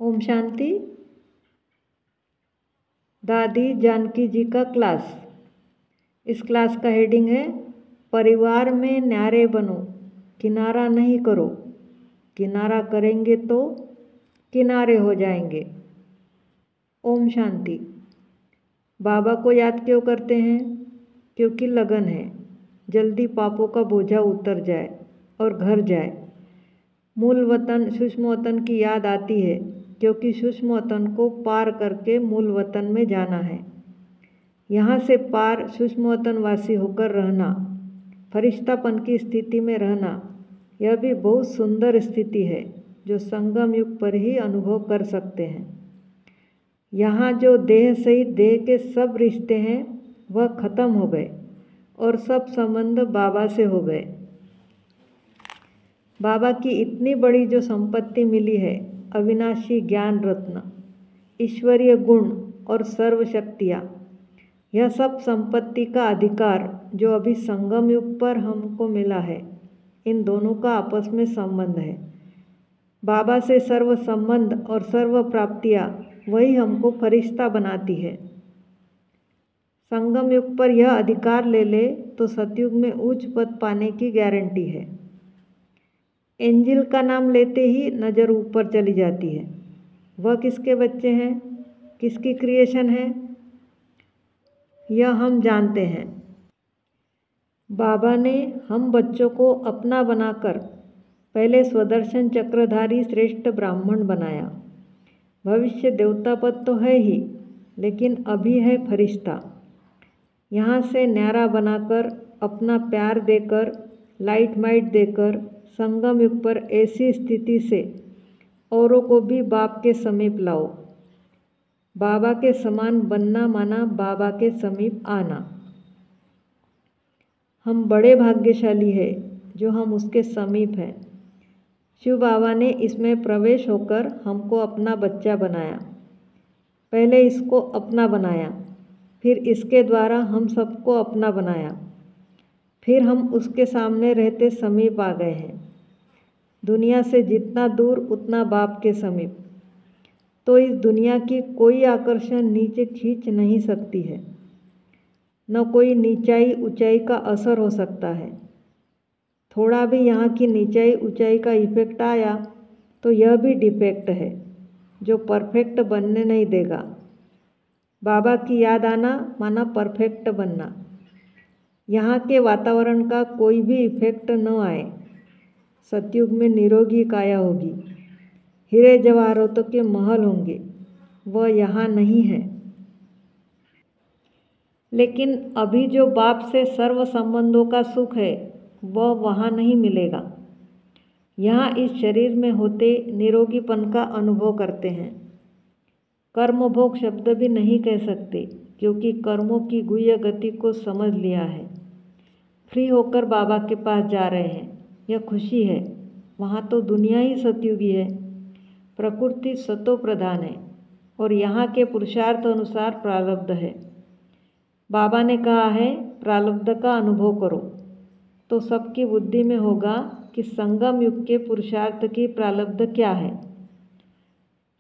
ओम शांति। दादी जानकी जी का क्लास। इस क्लास का हेडिंग है परिवार में न्यारे बनो, किनारा नहीं करो, किनारा करेंगे तो किनारे हो जाएंगे। ओम शांति। बाबा को याद क्यों करते हैं? क्योंकि लगन है, जल्दी पापों का बोझा उतर जाए और घर जाए। मूल वतन सूक्ष्म वतन की याद आती है क्योंकि सूक्ष्म वतन को पार करके मूल वतन में जाना है। यहाँ से पार सूक्ष्म वतन वासी होकर रहना, फरिश्तापन की स्थिति में रहना, यह भी बहुत सुंदर स्थिति है जो संगम युग पर ही अनुभव कर सकते हैं। यहाँ जो देह सहित देह के सब रिश्ते हैं वह खत्म हो गए और सब संबंध बाबा से हो गए। बाबा की इतनी बड़ी जो संपत्ति मिली है, अविनाशी ज्ञान रत्न, ईश्वरीय गुण और सर्व शक्तियाँ, यह सब संपत्ति का अधिकार जो अभी संगम युग पर हमको मिला है, इन दोनों का आपस में संबंध है। बाबा से सर्व संबंध और सर्व प्राप्तियाँ वही हमको फरिश्ता बनाती है। संगम युग पर यह अधिकार ले ले तो सतयुग में उच्च पद पाने की गारंटी है। एंजिल का नाम लेते ही नज़र ऊपर चली जाती है। वह किसके बच्चे हैं, किसकी क्रिएशन है, यह हम जानते हैं। बाबा ने हम बच्चों को अपना बनाकर पहले स्वदर्शन चक्रधारी श्रेष्ठ ब्राह्मण बनाया। भविष्य देवता पद तो है ही, लेकिन अभी है फरिश्ता। यहाँ से न्यारा बनाकर, अपना प्यार देकर, लाइट माइट देकर संगम युग पर ऐसी स्थिति से औरों को भी बाप के समीप लाओ। बाबा के समान बनना माना बाबा के समीप आना। हम बड़े भाग्यशाली हैं जो हम उसके समीप हैं। शिव बाबा ने इसमें प्रवेश होकर हमको अपना बच्चा बनाया। पहले इसको अपना बनाया, फिर इसके द्वारा हम सबको अपना बनाया, फिर हम उसके सामने रहते समीप आ गए हैं। दुनिया से जितना दूर उतना बाप के समीप। तो इस दुनिया की कोई आकर्षण नीचे खींच नहीं सकती है, न कोई नीचाई ऊंचाई का असर हो सकता है। थोड़ा भी यहाँ की नीचाई ऊंचाई का इफेक्ट आया तो यह भी डिफेक्ट है जो परफेक्ट बनने नहीं देगा। बाबा की याद आना माना परफेक्ट बनना। यहाँ के वातावरण का कोई भी इफेक्ट न आए। सतयुग में निरोगी काया होगी, हीरे जवाहरातों के महल होंगे, वह यहाँ नहीं है। लेकिन अभी जो बाप से सर्व संबंधों का सुख है वह वहाँ नहीं मिलेगा। यहाँ इस शरीर में होते निरोगीपन का अनुभव करते हैं। कर्मभोग शब्द भी नहीं कह सकते क्योंकि कर्मों की गुह्य गति को समझ लिया है। फ्री होकर बाबा के पास जा रहे हैं, यह खुशी है। वहाँ तो दुनिया ही सतयुगी है, प्रकृति सतो प्रधान है और यहाँ के पुरुषार्थ अनुसार प्रारब्ध है। बाबा ने कहा है प्रारब्ध का अनुभव करो, तो सबकी बुद्धि में होगा कि संगम युग के पुरुषार्थ की प्रारब्ध क्या है।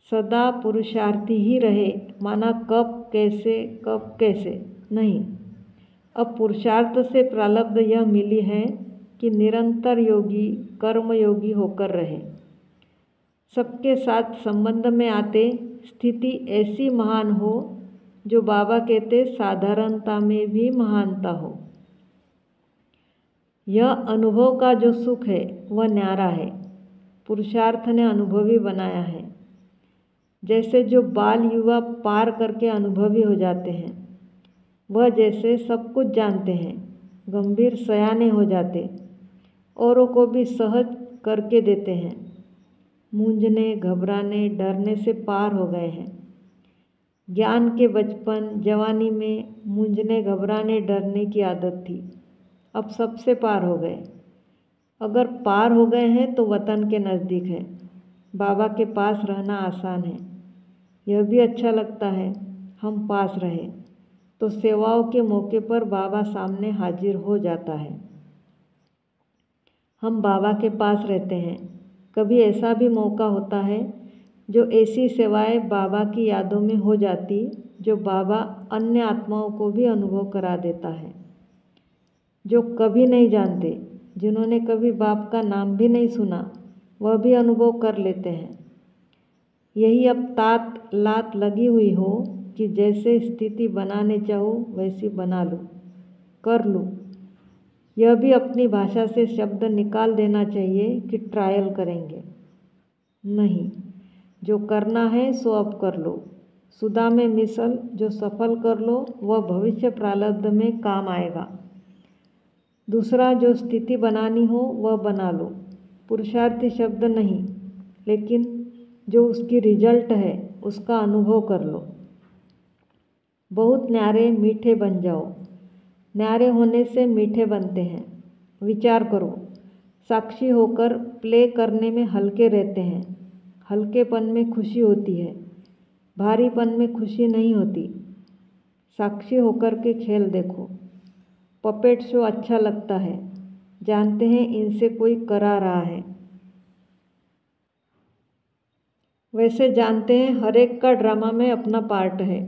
सदा पुरुषार्थी ही रहे माना कब कैसे नहीं। अब पुरुषार्थ से प्रारब्ध यह मिली है कि निरंतर योगी कर्मयोगी होकर रहे, सबके साथ संबंध में आते स्थिति ऐसी महान हो जो बाबा कहते साधारणता में भी महानता हो। यह अनुभव का जो सुख है वह न्यारा है, पुरुषार्थ ने अनुभवी बनाया है। जैसे जो बाल युवा पार करके अनुभवी हो जाते हैं, वह जैसे सब कुछ जानते हैं, गंभीर सयाने हो जाते, औरों को भी सहज करके देते हैं। मूंझने घबराने डरने से पार हो गए हैं। ज्ञान के बचपन जवानी में मूंझने घबराने डरने की आदत थी, अब सबसे पार हो गए। अगर पार हो गए हैं तो वतन के नज़दीक है, बाबा के पास रहना आसान है। यह भी अच्छा लगता है हम पास रहे तो सेवाओं के मौके पर बाबा सामने हाजिर हो जाता है। हम बाबा के पास रहते हैं। कभी ऐसा भी मौका होता है जो ऐसी सेवाएं बाबा की यादों में हो जाती जो बाबा अन्य आत्माओं को भी अनुभव करा देता है, जो कभी नहीं जानते, जिन्होंने कभी बाप का नाम भी नहीं सुना, वह भी अनुभव कर लेते हैं। यही अब तात लात लगी हुई हो कि जैसे स्थिति बनाने चाहो वैसी बना लो, कर लो। यह भी अपनी भाषा से शब्द निकाल देना चाहिए कि ट्रायल करेंगे। नहीं, जो करना है सो अब कर लो। सुधा में मिसल जो सफल कर लो वह भविष्य प्रारब्ध में काम आएगा। दूसरा, जो स्थिति बनानी हो वह बना लो। पुरुषार्थी शब्द नहीं, लेकिन जो उसकी रिजल्ट है उसका अनुभव कर लो। बहुत न्यारे मीठे बन जाओ। न्यारे होने से मीठे बनते हैं। विचार करो, साक्षी होकर प्ले करने में हल्के रहते हैं। हल्केपन में खुशी होती है, भारीपन में खुशी नहीं होती। साक्षी होकर के खेल देखो। पपेट शो अच्छा लगता है, जानते हैं इनसे कोई करा रहा है। वैसे जानते हैं हर एक का ड्रामा में अपना पार्ट है।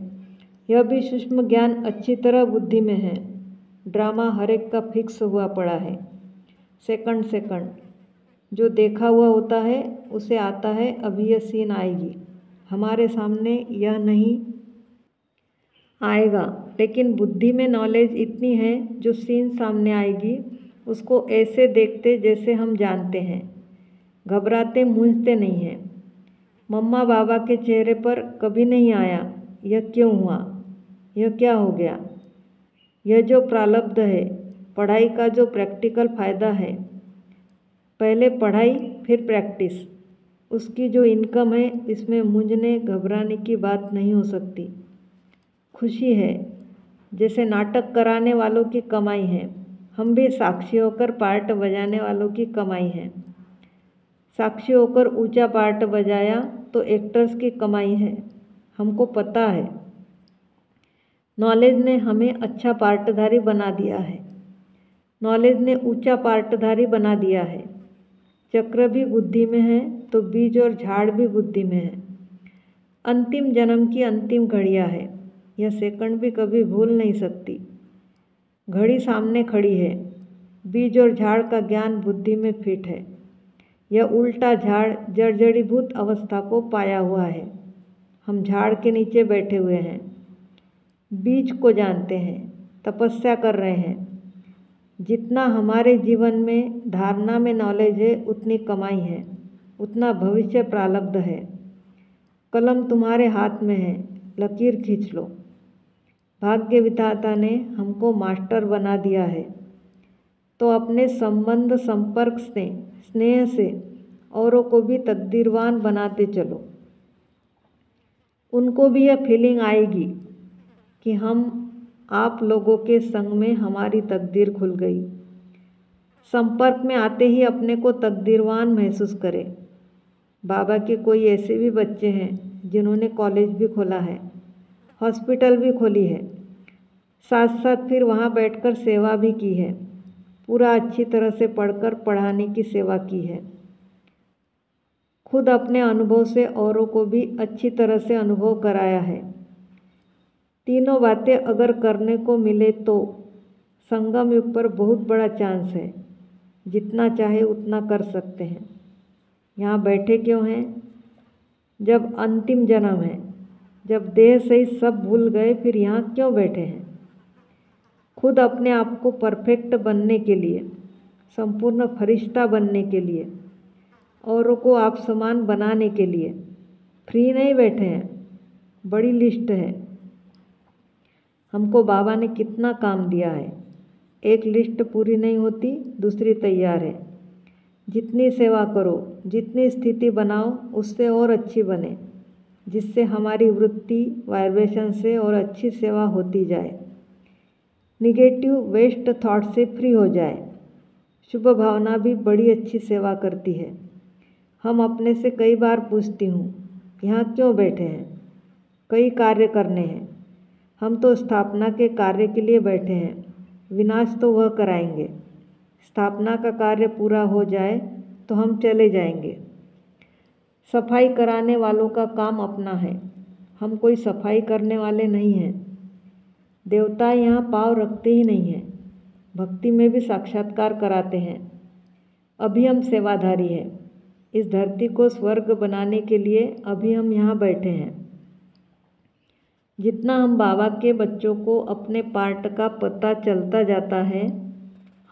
यह भी सूक्ष्म ज्ञान अच्छी तरह बुद्धि में है। ड्रामा हर एक का फिक्स हुआ पड़ा है। सेकंड जो देखा हुआ होता है उसे आता है अभी यह सीन आएगी। हमारे सामने यह नहीं आएगा, लेकिन बुद्धि में नॉलेज इतनी है जो सीन सामने आएगी उसको ऐसे देखते जैसे हम जानते हैं। घबराते मूंझते नहीं हैं। मम्मा बाबा के चेहरे पर कभी नहीं आया यह क्यों हुआ, यह क्या हो गया। यह जो प्रारब्ध है, पढ़ाई का जो प्रैक्टिकल फ़ायदा है, पहले पढ़ाई फिर प्रैक्टिस, उसकी जो इनकम है, इसमें मूंझने घबराने की बात नहीं हो सकती। खुशी है, जैसे नाटक कराने वालों की कमाई है। हम भी साक्षी होकर पार्ट बजाने वालों की कमाई है। साक्षी होकर ऊंचा पार्ट बजाया तो एक्टर्स की कमाई है। हमको पता है। नॉलेज ने हमें अच्छा पार्टधारी बना दिया है। नॉलेज ने ऊंचा पार्टधारी बना दिया है। चक्र भी बुद्धि में है तो बीज और झाड़ भी बुद्धि में है। अंतिम जन्म की अंतिम घड़ियाँ है। यह सेकंड भी कभी भूल नहीं सकती। घड़ी सामने खड़ी है। बीज और झाड़ का ज्ञान बुद्धि में फिट है। यह उल्टा झाड़ जर्जरीभूत अवस्था को पाया हुआ है। हम झाड़ के नीचे बैठे हुए हैं, बीज को जानते हैं, तपस्या कर रहे हैं। जितना हमारे जीवन में धारणा में नॉलेज है उतनी कमाई है, उतना भविष्य प्रारब्ध है। कलम तुम्हारे हाथ में है, लकीर खींच लो। भाग्य विधाता ने हमको मास्टर बना दिया है, तो अपने संबंध संपर्क से स्नेह से औरों को भी तकदीरवान बनाते चलो। उनको भी यह फीलिंग आएगी कि हम आप लोगों के संग में हमारी तकदीर खुल गई। संपर्क में आते ही अपने को तकदीरवान महसूस करें। बाबा के कोई ऐसे भी बच्चे हैं जिन्होंने कॉलेज भी खोला है, हॉस्पिटल भी खोली है, साथ साथ फिर वहाँ बैठकर सेवा भी की है। पूरा अच्छी तरह से पढ़कर पढ़ाने की सेवा की है। खुद अपने अनुभव से औरों को भी अच्छी तरह से अनुभव कराया है। तीनों बातें अगर करने को मिले तो संगम युग पर बहुत बड़ा चांस है। जितना चाहे उतना कर सकते हैं। यहाँ बैठे क्यों हैं? जब अंतिम जन्म है, जब देह सहित सब भूल गए, फिर यहाँ क्यों बैठे हैं? खुद अपने आप को परफेक्ट बनने के लिए, संपूर्ण फरिश्ता बनने के लिए, औरों को आप समान बनाने के लिए। फ्री नहीं बैठे हैं, बड़ी लिस्ट है। हमको बाबा ने कितना काम दिया है। एक लिस्ट पूरी नहीं होती, दूसरी तैयार है। जितनी सेवा करो, जितनी स्थिति बनाओ, उससे और अच्छी बने, जिससे हमारी वृत्ति वाइब्रेशन से और अच्छी सेवा होती जाए। निगेटिव वेस्ट थॉट से फ्री हो जाए। शुभ भावना भी बड़ी अच्छी सेवा करती है। हम अपने से कई बार पूछती हूँ, यहाँ क्यों बैठे हैं? कई कार्य करने हैं। हम तो स्थापना के कार्य के लिए बैठे हैं, विनाश तो वह कराएंगे। स्थापना का कार्य पूरा हो जाए तो हम चले जाएंगे। सफाई कराने वालों का काम अपना है, हम कोई सफाई करने वाले नहीं हैं। देवता यहाँ पाँव रखते ही नहीं हैं, भक्ति में भी साक्षात्कार कराते हैं। अभी हम सेवाधारी हैं, इस धरती को स्वर्ग बनाने के लिए अभी हम यहाँ बैठे हैं। जितना हम बाबा के बच्चों को अपने पार्ट का पता चलता जाता है,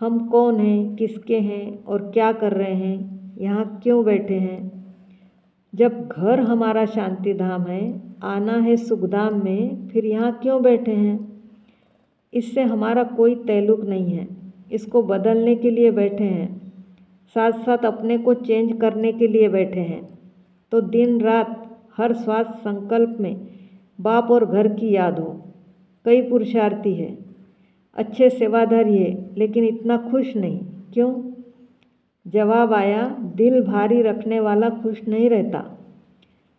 हम कौन हैं, किसके हैं और क्या कर रहे हैं, यहाँ क्यों बैठे हैं। जब घर हमारा शांति धाम है, आना है सुखधाम में, फिर यहाँ क्यों बैठे हैं। इससे हमारा कोई ताल्लुक नहीं है, इसको बदलने के लिए बैठे हैं, साथ साथ अपने को चेंज करने के लिए बैठे हैं। तो दिन रात हर श्वास संकल्प में बाप और घर की याद हो। कई पुरुषार्थी है, अच्छे सेवाधारी है, लेकिन इतना खुश नहीं, क्यों। जवाब आया, दिल भारी रखने वाला खुश नहीं रहता।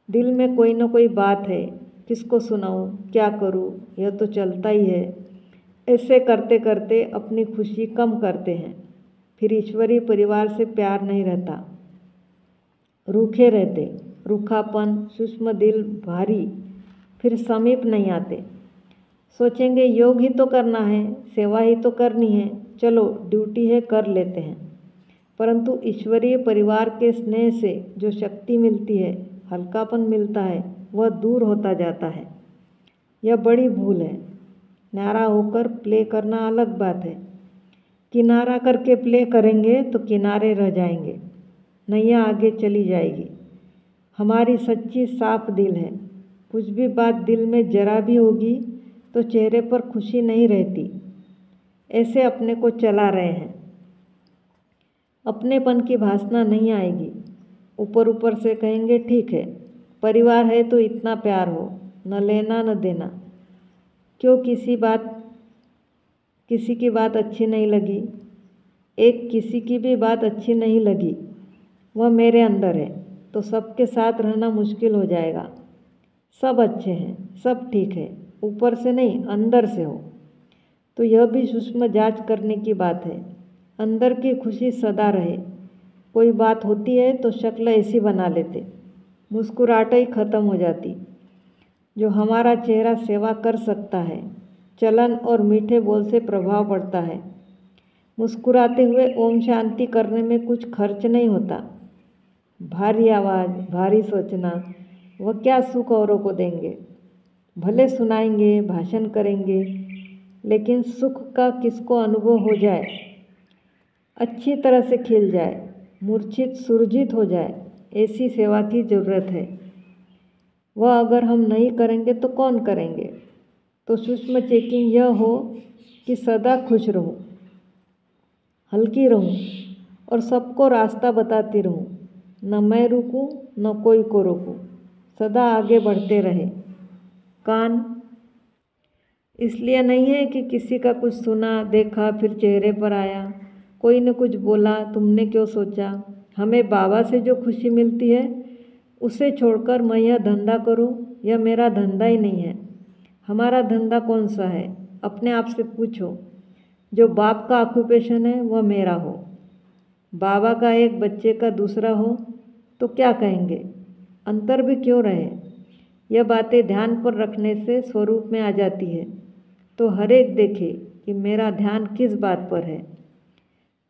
दिल में कोई ना कोई बात है, किसको सुनाऊं, क्या करूं, यह तो चलता ही है। ऐसे करते करते अपनी खुशी कम करते हैं, फिर ईश्वरीय परिवार से प्यार नहीं रहता, रूखे रहते, रूखापन, सूक्ष्म दिल भारी, फिर समीप नहीं आते। सोचेंगे योग ही तो करना है, सेवा ही तो करनी है, चलो ड्यूटी है कर लेते हैं। परंतु ईश्वरीय परिवार के स्नेह से जो शक्ति मिलती है, हल्कापन मिलता है, वह दूर होता जाता है। यह बड़ी भूल है। न्यारा होकर प्ले करना अलग बात है, किनारा करके प्ले करेंगे तो किनारे रह जाएंगे, नैया आगे चली जाएगी। हमारी सच्ची साफ दिल है, कुछ भी बात दिल में जरा भी होगी तो चेहरे पर खुशी नहीं रहती। ऐसे अपने को चला रहे हैं, अपनेपन की भासना नहीं आएगी। ऊपर ऊपर से कहेंगे ठीक है, परिवार है तो इतना प्यार हो, न लेना न देना। क्यों किसी की बात अच्छी नहीं लगी, एक किसी की भी बात अच्छी नहीं लगी, वह मेरे अंदर है, तो सबके साथ रहना मुश्किल हो जाएगा। सब अच्छे हैं, सब ठीक है, ऊपर से नहीं अंदर से हो। तो यह भी सूक्ष्म जांच करने की बात है, अंदर की खुशी सदा रहे। कोई बात होती है तो शक्ल ऐसी बना लेते, मुस्कुराहट ही ख़त्म हो जाती। जो हमारा चेहरा सेवा कर सकता है, चलन और मीठे बोल से प्रभाव पड़ता है। मुस्कुराते हुए ओम शांति करने में कुछ खर्च नहीं होता। भारी आवाज़, भारी सोचना, वह क्या सुख औरों को देंगे। भले सुनाएंगे, भाषण करेंगे, लेकिन सुख का किसको अनुभव हो जाए, अच्छी तरह से खिल जाए, मूर्छित सुरजित हो जाए, ऐसी सेवा की ज़रूरत है। वह अगर हम नहीं करेंगे तो कौन करेंगे। तो सूक्ष्म चेकिंग यह हो कि सदा खुश रहूं, हल्की रहूं और सबको रास्ता बताती रहूं, न मैं रुकूं न कोई को रोकूं, सदा आगे बढ़ते रहे। कान इसलिए नहीं है कि किसी का कुछ सुना देखा फिर चेहरे पर आया, कोई ने कुछ बोला तुमने क्यों सोचा। हमें बाबा से जो खुशी मिलती है उसे छोड़कर मैं यह धंधा करूं, यह मेरा धंधा ही नहीं है। हमारा धंधा कौन सा है, अपने आप से पूछो। जो बाप का ऑक्यूपेशन है वह मेरा हो, बाबा का एक बच्चे का दूसरा हो तो क्या कहेंगे, अंतर भी क्यों रहे। यह बातें ध्यान पर रखने से स्वरूप में आ जाती है, तो हर एक देखे कि मेरा ध्यान किस बात पर है।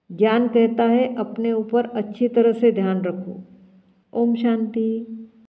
ज्ञान कहता है अपने ऊपर अच्छी तरह से ध्यान रखो। ओम शांति।